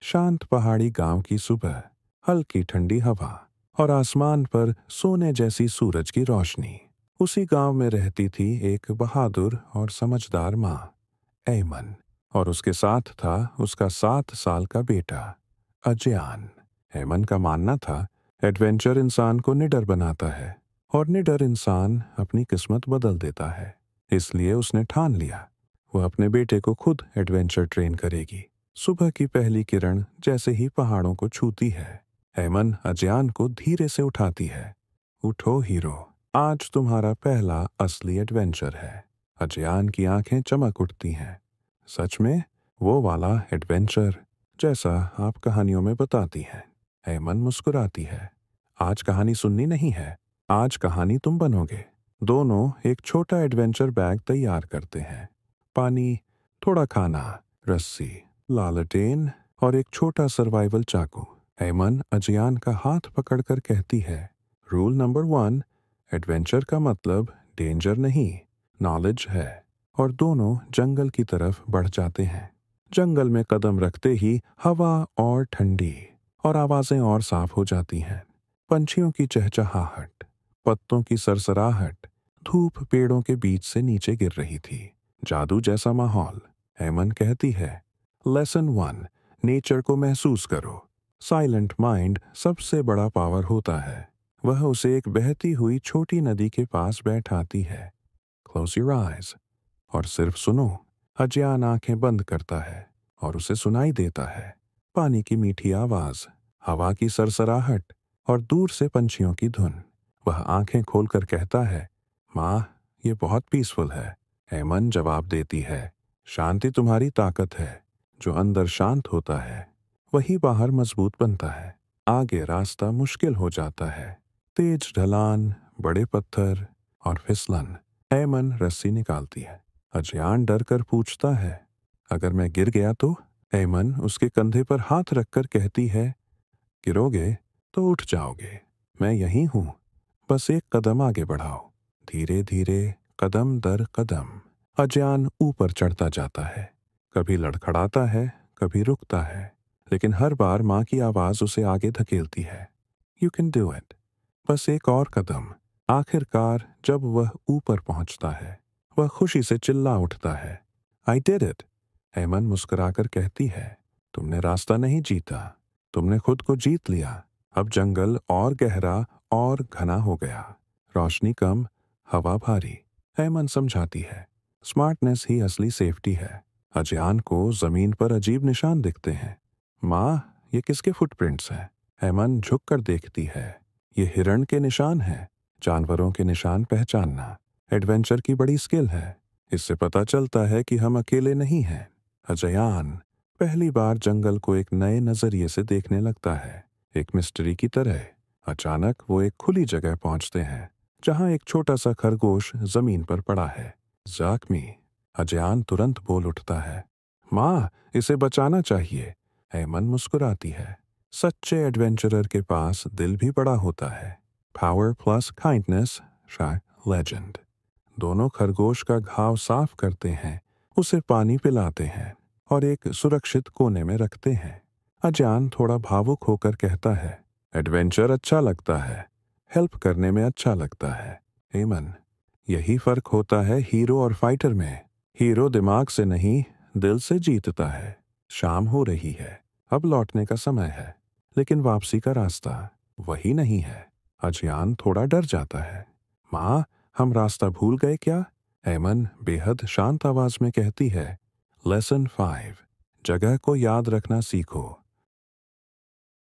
शांत पहाड़ी गांव की सुबह, हल्की ठंडी हवा और आसमान पर सोने जैसी सूरज की रोशनी। उसी गांव में रहती थी एक बहादुर और समझदार माँ, ऐमन, और उसके साथ था उसका 7 साल का बेटा, अजयान। ऐमन का मानना था एडवेंचर इंसान को निडर बनाता है और निडर इंसान अपनी किस्मत बदल देता है। इसलिए उसने ठान लिया वह अपने बेटे को खुद एडवेंचर ट्रेन करेगी। सुबह की पहली किरण जैसे ही पहाड़ों को छूती है, ऐमन अजयान को धीरे से उठाती है। उठो हीरो, आज तुम्हारा पहला असली एडवेंचर है। अजयान की आंखें चमक उठती हैं। सच में वो वाला एडवेंचर जैसा आप कहानियों में बताती हैं। ऐमन मुस्कुराती है। आज कहानी सुननी नहीं है, आज कहानी तुम बनोगे। दोनों एक छोटा एडवेंचर बैग तैयार करते हैं। पानी, थोड़ा खाना, रस्सी, लालटेन और एक छोटा सर्वाइवल चाकू। ऐमन अजयान का हाथ पकड़कर कहती है, रूल नंबर 1, एडवेंचर का मतलब डेंजर नहीं, नॉलेज है। और दोनों जंगल की तरफ बढ़ जाते हैं। जंगल में कदम रखते ही हवा और ठंडी और आवाजें और साफ हो जाती हैं। पंछियों की चहचहाहट, पत्तों की सरसराहट, धूप पेड़ों के बीच से नीचे गिर रही थी। जादू जैसा माहौल। ऐमन कहती है, लेसन 1, नेचर को महसूस करो। साइलेंट माइंड सबसे बड़ा पावर होता है। वह उसे एक बहती हुई छोटी नदी के पास बैठाती है। क्लोज योर आइज और सिर्फ सुनो। अजयान आंखें बंद करता है और उसे सुनाई देता है पानी की मीठी आवाज, हवा की सरसराहट और दूर से पंछियों की धुन। वह आंखें खोलकर कहता है, माँ, ये बहुत पीसफुल है। ऐमन जवाब देती है, शांति तुम्हारी ताकत है। जो अंदर शांत होता है वही बाहर मजबूत बनता है। आगे रास्ता मुश्किल हो जाता है। तेज ढलान, बड़े पत्थर और फिसलन। ऐमन रस्सी निकालती है। अजयान डर कर पूछता है, अगर मैं गिर गया तो? ऐमन उसके कंधे पर हाथ रखकर कहती है, गिरोगे तो उठ जाओगे, मैं यहीं हूं, बस एक कदम आगे बढ़ाओ। धीरे धीरे, कदम दर कदम, अजयान ऊपर चढ़ता जाता है। कभी लड़खड़ाता है, कभी रुकता है, लेकिन हर बार माँ की आवाज उसे आगे धकेलती है, यू कैन डू इट, बस एक और कदम। आखिरकार जब वह ऊपर पहुंचता है, वह खुशी से चिल्ला उठता है, आई डिड इट। ऐमन मुस्कुराकर कहती है, तुमने रास्ता नहीं जीता, तुमने खुद को जीत लिया। अब जंगल और गहरा और घना हो गया, रोशनी कम, हवा भारी। ऐमन समझाती है, स्मार्टनेस ही असली सेफ्टी है। अजयान को जमीन पर अजीब निशान दिखते हैं। माँ, ये किसके फुटप्रिंट्स हैं? ऐमन झुककर देखती है, ये हिरण के निशान हैं। जानवरों के निशान पहचानना एडवेंचर की बड़ी स्किल है। इससे पता चलता है कि हम अकेले नहीं हैं। अजयान पहली बार जंगल को एक नए नजरिए से देखने लगता है, एक मिस्ट्री की तरह। अचानक वो एक खुली जगह पहुंचते हैं जहां एक छोटा सा खरगोश जमीन पर पड़ा है, जख्मी। अजयान तुरंत बोल उठता है, माँ, इसे बचाना चाहिए। ऐमन मुस्कुराती है, सच्चे एडवेंचरर के पास दिल भी बड़ा होता है। Power plus kindness, legend. दोनों खरगोश का घाव साफ करते हैं, उसे पानी पिलाते हैं और एक सुरक्षित कोने में रखते हैं। अजयान थोड़ा भावुक होकर कहता है, एडवेंचर अच्छा लगता है, हेल्प करने में अच्छा लगता है। ऐमन, यही फर्क होता है हीरो और फाइटर में। हीरो दिमाग से नहीं, दिल से जीतता है। शाम हो रही है, अब लौटने का समय है, लेकिन वापसी का रास्ता वही नहीं है। अजयान थोड़ा डर जाता है, माँ, हम रास्ता भूल गए क्या? ऐमन बेहद शांत आवाज में कहती है, लेसन 5, जगह को याद रखना सीखो,